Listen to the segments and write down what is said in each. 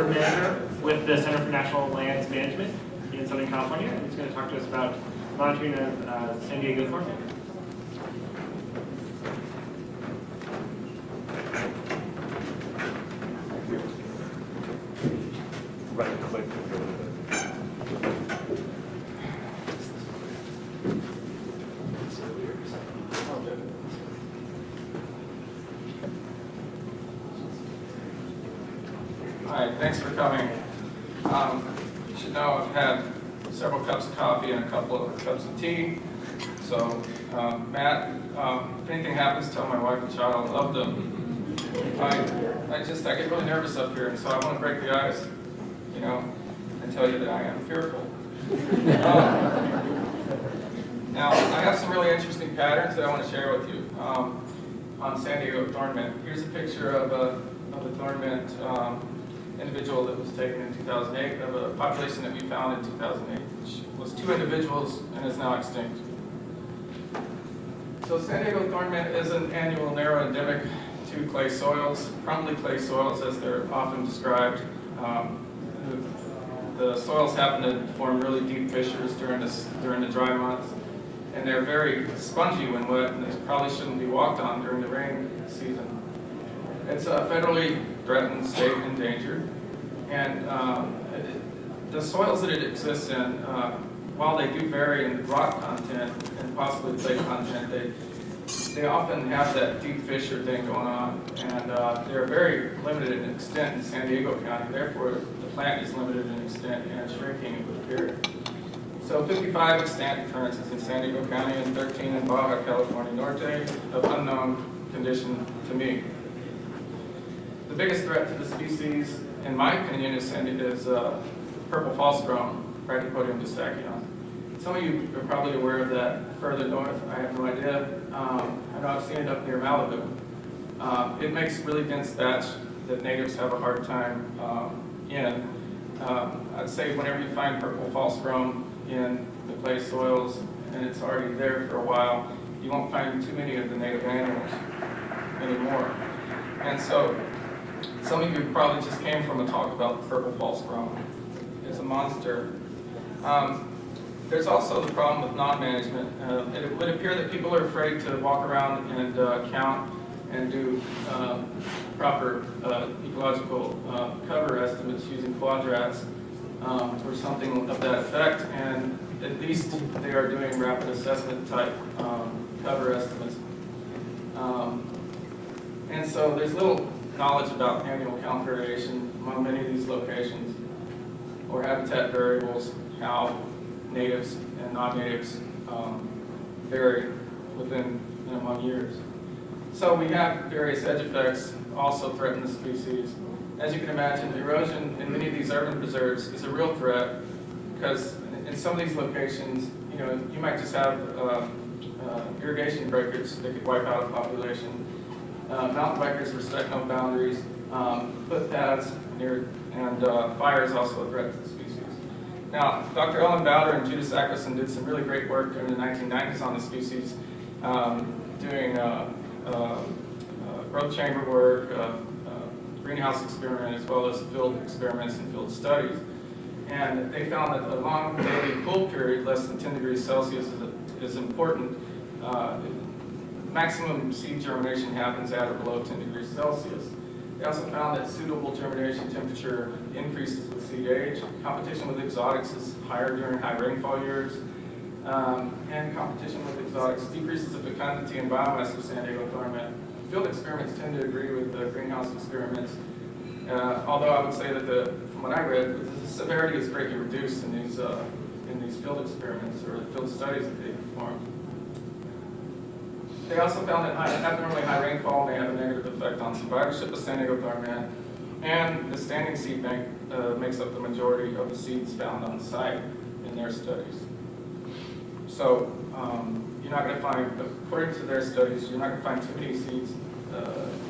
Manager with the Center for National Lands Management in Southern California, and he's going to talk to us about monitoring of San Diego thornmint. Right click. Hi, thanks for coming. You should know I've had several cups of coffee and a couple of cups of tea. So, Matt, if anything happens, tell my wife and child I love them. I get really nervous up here, and so I want to break the ice, and tell you that I am fearful. Now, I have some really interesting patterns that I want to share with you on San Diego thornmint. Here's a picture of a thornmint individual that was taken in 2008 of a population that we found in 2008, which was 2 individuals and is now extinct. So San Diego thornmint is an annual narrow endemic to clay soils, crumbly clay soils as they're often described. The soils happen to form really deep fissures during the dry months, and they're very spongy when wet, and they probably shouldn't be walked on during the rain season. It's a federally threatened, state endangered, and the soils that it exists in, while they do vary in rock content and possibly clay content, they often have that deep fissure thing going on, and they're very limited in extent in San Diego County. Therefore, the plant is limited in extent and shrinking, it would appear. So 55 extant occurrences in San Diego County and 13 in Baja California Norte of unknown condition to me. The biggest threat to the species, in my opinion, is purple false grown, Brachypodium distachyon. Some of you are probably aware of that further north. I have no idea. I know I've seen it up near Malibu. It makes really dense thatch that natives have a hard time in. I'd say whenever you find purple false grown in the clay soils and it's already there for a while, you won't find too many of the native animals anymore. And so some of you probably just came from a talk about purple false grown. It's a monster. There's also the problem with non-management. It would appear that people are afraid to walk around and count and do proper ecological cover estimates using quadrats or something of that effect, and at least they are doing rapid assessment type cover estimates. And so there's little knowledge about annual count variation among many of these locations, or habitat variables, how natives and non-natives vary within and among years. So we have various edge effects also threaten the species. As you can imagine, erosion in many of these urban preserves is a real threat, because in some of these locations, you might just have irrigation breakage that could wipe out a population. Mountain bikers respect no boundaries, footpaths, and fire is also a threat to the species. Now, Dr. Ellen Bowder and Judith Sacklerson did some really great work during the 1990s on the species, doing growth chamber work, greenhouse experiment, as well as field experiments and field studies. And they found that a long daily cool period, less than 10 degrees Celsius, is important. Maximum seed germination happens at or below 10 degrees Celsius. They also found that suitable germination temperature increases with seed age. Competition with exotics is higher during high rainfall years. And competition with exotics decreases the fecundity and biomass of San Diego thornmint. Field experiments tend to agree with the greenhouse experiments, although I would say that from what I read, the severity is greatly reduced in these field experiments or field studies that they performed. They also found that abnormally high rainfall may have a negative effect on survivorship of San Diego thornmint, and the standing seed bank makes up the majority of the seeds found on site in their studies. So you're not going to find, according to their studies, you're not going to find too many seeds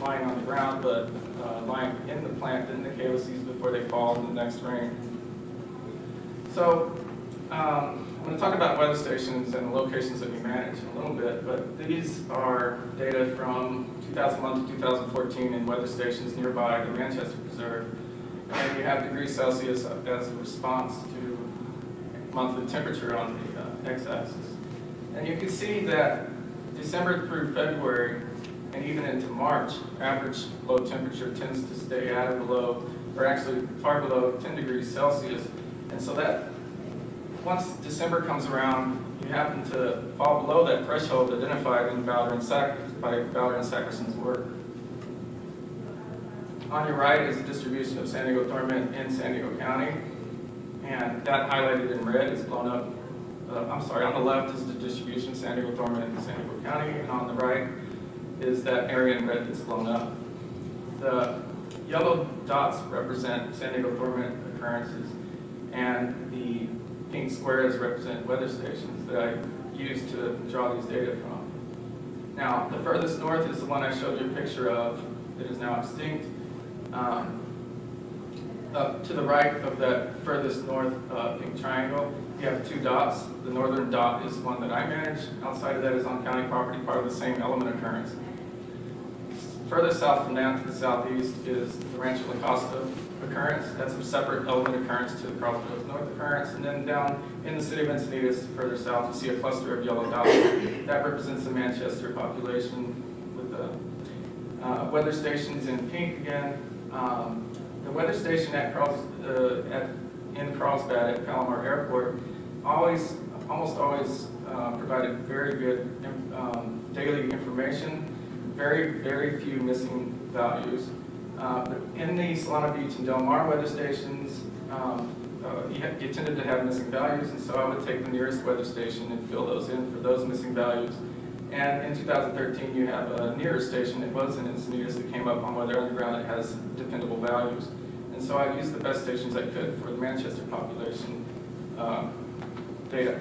lying on the ground, but lying in the plant in the calyces before they fall in the next rain. So I'm going to talk about weather stations and the locations that we manage in a little bit, but these are data from 2001 to 2014 in weather stations nearby the Manchester Preserve. and you have degrees Celsius as a response to monthly temperature on the x-axis. And you can see that December through February, and even into March, average low temperature tends to stay at or below, or actually far below 10 degrees Celsius. And so that, once December comes around, you happen to fall below that threshold identified in by Ballard and Sackerson's work. On your right is a distribution of San Diego thornmint in San Diego County, and that highlighted in red is blown up. On the left is the distribution of San Diego thornmint in San Diego County, and on the right is that area in red that's blown up. The yellow dots represent San Diego thornmint occurrences, and the pink squares represent weather stations that I used to draw these data from. Now, the furthest north is the one I showed you a picture of that is now extinct. Up to the right of that furthest north pink triangle, you have two dots. The northern dot is one that I manage. Outside of that is on county property, part of the same element occurrence. Further south from that to the southeast is the Rancho Costa occurrence. That's a separate element occurrence to the Carlsbad north occurrence. And then down in the city of Encinitas, further south, you see a cluster of yellow dots. That represents the Manchester population with the weather stations in pink again. The weather station in Carlsbad at Palomar Airport almost always provided very good daily information, very few missing values. But in the Solana Beach and Del Mar weather stations, you tended to have missing values, and so I would take the nearest weather station and fill those in for those missing values. And in 2013, you have a nearer station. It was in Encinitas that came up on weather underground that has dependable values. And so I used the best stations I could for the Manchester population data.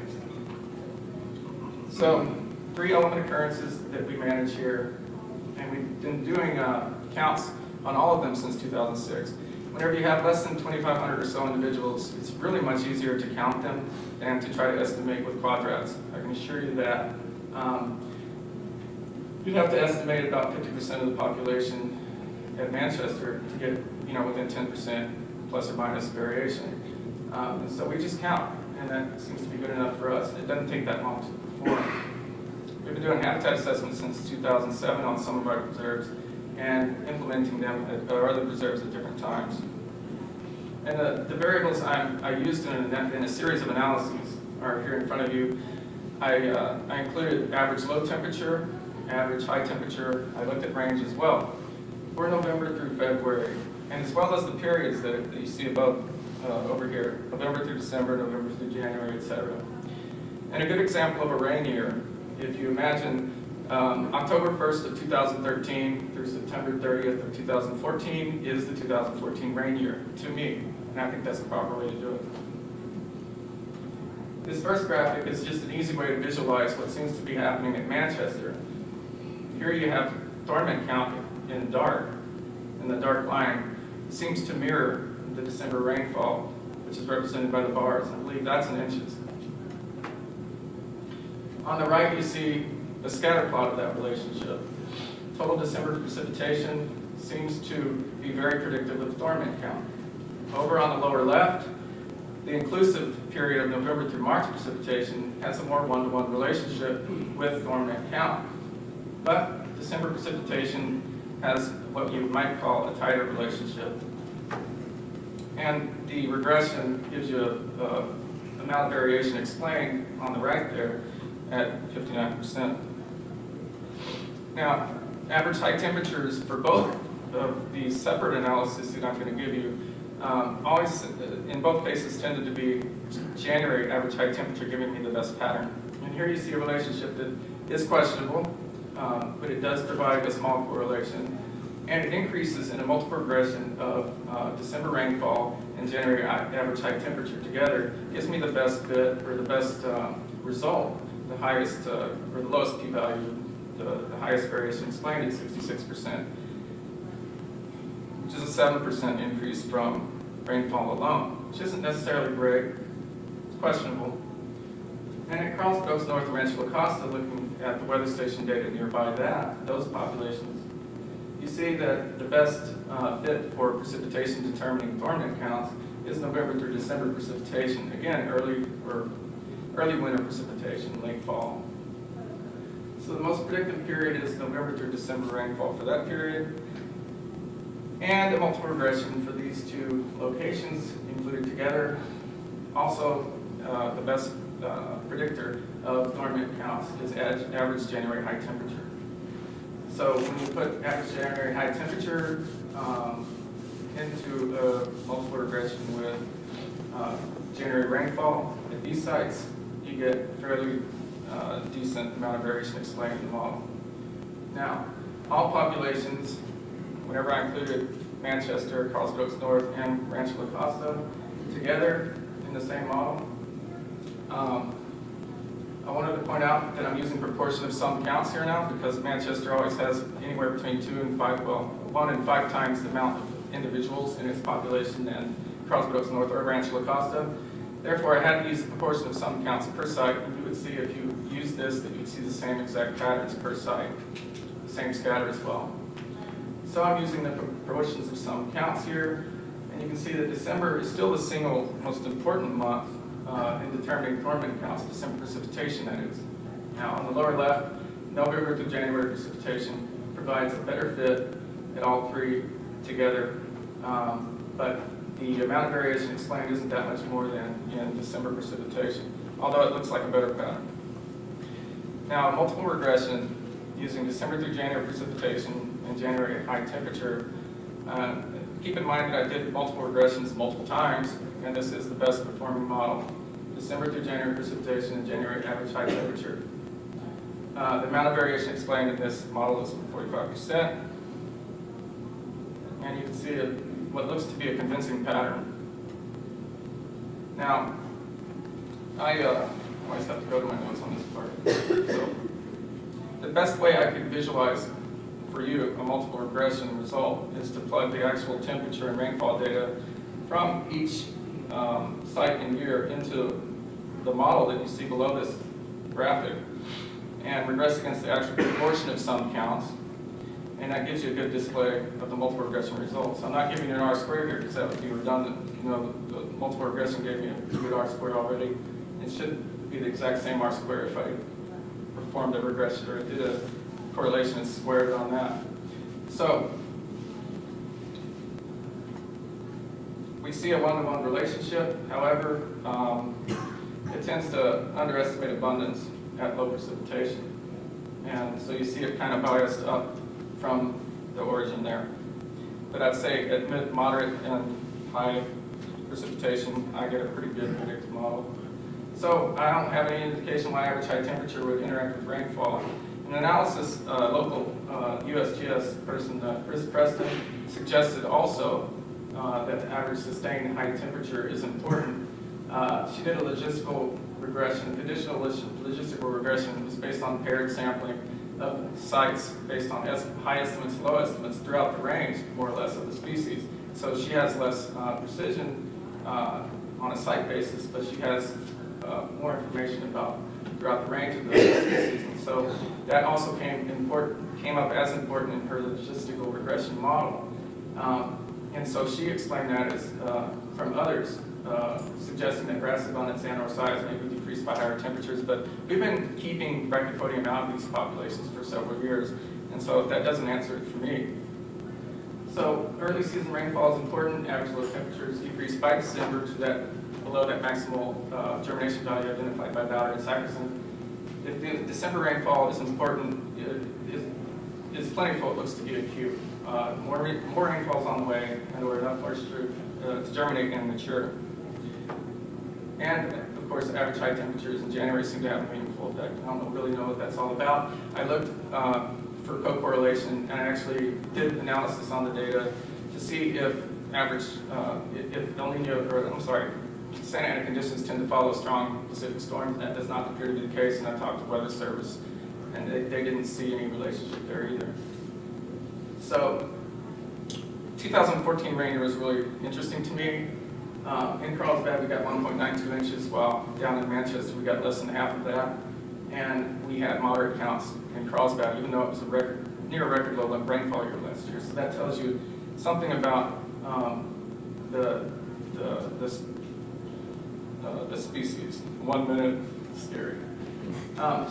So 3 element occurrences that we manage here, and we've been doing counts on all of them since 2006. Whenever you have less than 2,500 or so individuals, it's really much easier to count them than to try to estimate with quadrats. I can assure you that. You'd have to estimate about 50% of the population at Manchester to get, within 10% plus or minus variation. And so we just count, and that seems to be good enough for us. It doesn't take that long to perform. We've been doing habitat assessments since 2007 on some of our preserves and implementing them at our other preserves at different times. And the variables I used in a series of analyses are here in front of you. I included average low temperature, average high temperature. I looked at range as well for November through February, and as well as the periods that you see above over here, November through December, November through January, etc. And a good example of a rain year, if you imagine October 1st of 2013 through September 30th of 2014 is the 2014 rain year to me, and I think that's the proper way to do it. This first graphic is just an easy way to visualize what seems to be happening at Manchester. Here you have thornmint count in dark, and the dark line seems to mirror the December rainfall, which is represented by the bars. I believe that's in inches. On the right, you see a scatter plot of that relationship. Total December precipitation seems to be very predictive of thornmint count. Over on the lower left, the inclusive period of November through March precipitation has a more one-to-one relationship with thornmint count. But December precipitation has what you might call a tighter relationship. And the regression gives you a amount of variation explained on the right there at 59%. Now, average high temperatures for both of these separate analyses that I'm going to give you always, in both cases, tended to be January average high temperature giving me the best pattern. And here you see a relationship that is questionable, but it does provide a small correlation. And it increases in a multiple regression of December rainfall and January average high temperature together gives me the best fit, or the best result, the highest, or the lowest p-value, the highest variation explained at 66%, which is a 7% increase from rainfall alone, which isn't necessarily great. It's questionable. And at Carlsbad north of Rancho Costa, looking at the weather station data nearby those populations, you see that the best fit for precipitation determining thornmint counts is November through December precipitation. Again, early winter precipitation, late fall. So the most predictive period is November through December rainfall for that period. And a multiple regression for these two locations included together. Also, the best predictor of thornmint counts is average January high temperature. So when you put average January high temperature into a multiple regression with January rainfall at these sites, you get fairly decent amount of variation explained in the model. Now, all populations, whenever I included Manchester, Carlsbad North, and Rancho, Costa together in the same model, I wanted to point out that I'm using proportion of sum counts here now because Manchester always has anywhere between 1 and 5 times the amount of individuals in its population than Carlsbad North or Rancho, Costa. Therefore, I had to use the proportion of sum counts per site, and you would see if you use this that you'd see the same exact patterns per site, same scatter as well. So I'm using the proportions of sum counts here, and you can see that December is still the single most important month in determining thornmint counts, December precipitation that is. Now on the lower left, November through January precipitation provides a better fit at all three together, but the amount of variation explained isn't that much more than in December precipitation, although it looks like a better pattern. Now multiple regression using December through January precipitation and January high temperature. Keep in mind that I did multiple regressions multiple times, and this is the best performing model. December through January precipitation and January average high temperature. The amount of variation explained in this model is 45%. And you can see what looks to be a convincing pattern. Now, I always have to go to my notes on this part. So, the best way I could visualize for you a multiple regression result is to plug the actual temperature and rainfall data from each site and year into the model that you see below this graphic and regress against the actual proportion of sum counts, and that gives you a good display of the multiple regression results. I'm not giving you an R-squared here because that would be redundant. You know, the multiple regression gave me a good R-squared already. It should be the exact same R-squared if I performed a regression or did a correlation and squared it on that. So we see a one-to-one relationship. However, it tends to underestimate abundance at low precipitation. And so you see it kind of biased up from the origin there. But I'd say at mid, moderate, and high precipitation, I get a pretty good predictive model. So I don't have any indication why average high temperature would interact with rainfall. An analysis, local USGS person, Chris Preston, suggested also that average sustained high temperature is important. She did a logistical regression, additional logistical regression that was based on paired sampling of sites based on high estimates, low estimates throughout the range, more or less, of the species. So she has less precision on a site basis, but she has more information about throughout the range of those species. And so that also came up as important in her logistical regression model. And so she explained that as from others, suggesting that grass abundance and or size may be decreased by higher temperatures, but we've been keeping brachypodium out of these populations for several years, and so that doesn't answer it for me. So early season rainfall is important. Average low temperatures decrease by December to that below that maximal germination value identified by Ballard and Sakerson. If the December rainfall is important, is plentiful, it looks to be acute. More rainfall is on the way, and we're enough moisture to germinate and mature. And of course, average high temperatures in January seem to have a meaningful effect. I don't really know what that's all about. I looked for co-correlation, and I actually did analysis on the data to see if average, if El Nino, or I'm sorry, Santa Ana conditions tend to follow strong Pacific storms. That does not appear to be the case, and I talked to Weather Service, and they didn't see any relationship there either. So 2014 rain was really interesting to me. In Carlsbad, we got 1.92 inches, while down in Manchester, we got less than half of that. And we had moderate counts in Carlsbad, even though it was a record near record low rainfall year last year. So that tells you something about the species. 1 minute, scary.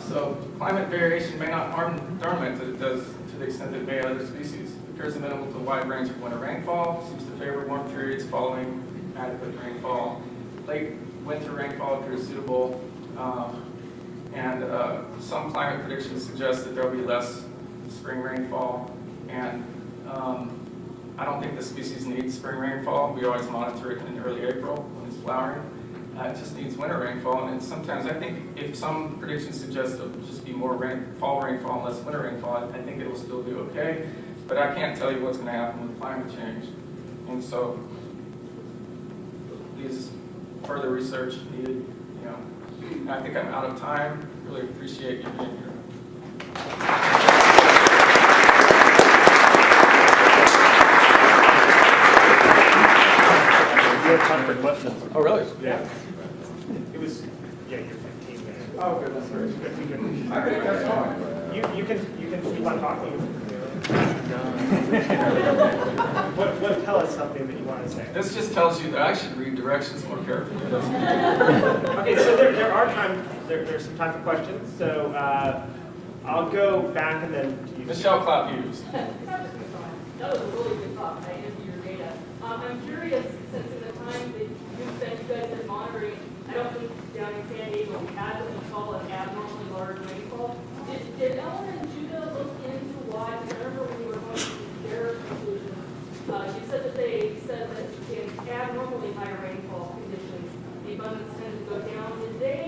So climate variation may not harm thornmint as it does to the extent that it may other species. It appears amenable to a wide range of winter rainfall, seems to favor warm periods following adequate rainfall. Late winter rainfall appears suitable, and some climate predictions suggest that there will be less spring rainfall, and I don't think the species needs spring rainfall. We always monitor it in early April when it's flowering. It just needs winter rainfall, and sometimes I think if some predictions suggest it'll just be more fall rainfall and less winter rainfall, I think it will still do okay, but I can't tell you what's going to happen with climate change. And so these further research needed, I think I'm out of time. Really appreciate you being here. We have time for questions. Oh, really? Yeah. It was, yeah, you're 15 minutes. Oh, goodness. I think that's fine. You can keep on talking. Tell us something that you want to say. This just tells you that I should read directions more carefully. Okay, so there's some time for questions. So I'll go back and then you. Michelle Clapp Hughes. That was a really good talk. I envy your data. I'm curious, since in the time that you guys been monitoring, I don't think down in San Diego we had what we call an abnormally large rainfall. Did Ellen and Judah look into why? Because I remember when you were going through their conclusions, you said that they said that in abnormally high rainfall conditions, the abundance tended to go down. Did they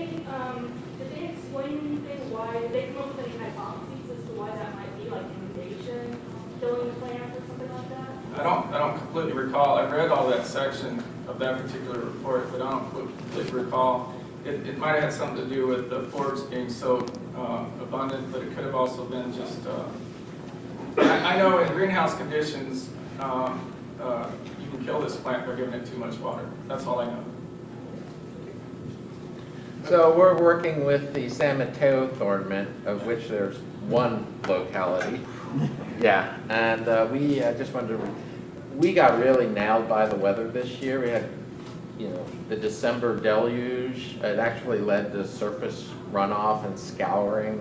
explain anything why? Did they come up with any hypotheses as to why that might be, like inundation, killing the plant, or something like that? I don't completely recall. I've read all that section of that particular report, but I don't completely recall. It might have had something to do with the forbs being so abundant, but it could have also been just. I know in greenhouse conditions, you can kill this plant by giving it too much water. That's all I know. So we're working with the San Mateo thornmint, of which there's one locality. Yeah, and we just wanted to, we got really nailed by the weather this year. We had, the December deluge. It actually led to surface runoff and scouring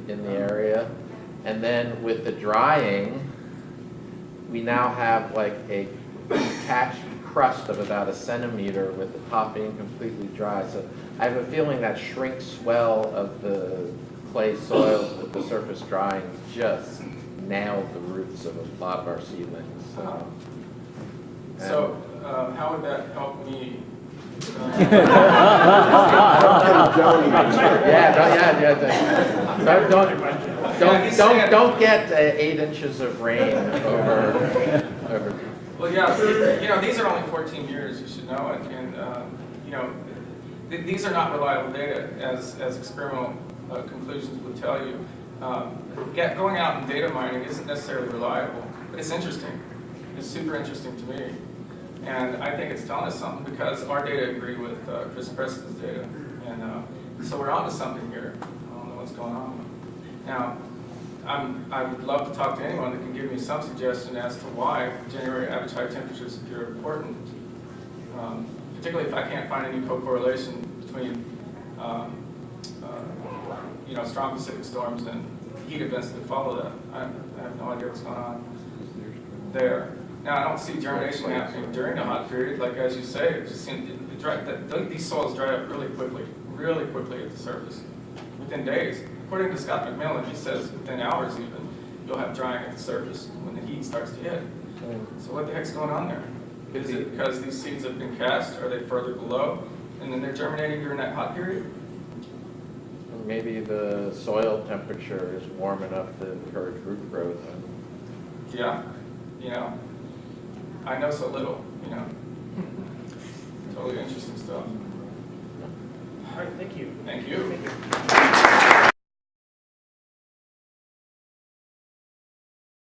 in the area. And then with the drying, we now have like a detached crust of about 1 centimeter with the top being completely dry. So I have a feeling that shrink swell of the clay soils with the surface drying just nailed the roots of a lot of our seedlings. So how would that help me? Don't get 8 inches of rain over. Well, yeah, these are only 14 years. You should know it, and these are not reliable data, as experimental conclusions would tell you. Going out and data mining isn't necessarily reliable, but it's interesting. It's super interesting to me. And I think it's telling us something because our data agree with Chris Preston's data. And so we're onto something here. I don't know what's going on. Now, I would love to talk to anyone that can give me some suggestion as to why January average high temperatures appear important. Particularly if I can't find any co-correlation between strong Pacific storms and heat events that follow that. I have no idea what's going on there. Now, I don't see germination happening during the hot period, like as you say. It just seems these soils dry up really quickly at the surface, within days. According to Scott McMillan, he says within hours even, you'll have drying at the surface when the heat starts to hit. So what the heck's going on there? Is it because these seeds have been cast? Are they further below? And then they're germinating during that hot period? Maybe the soil temperature is warm enough to encourage root growth. Yeah, I know so little, Totally interesting stuff. All right, thank you. Thank you. Thank you.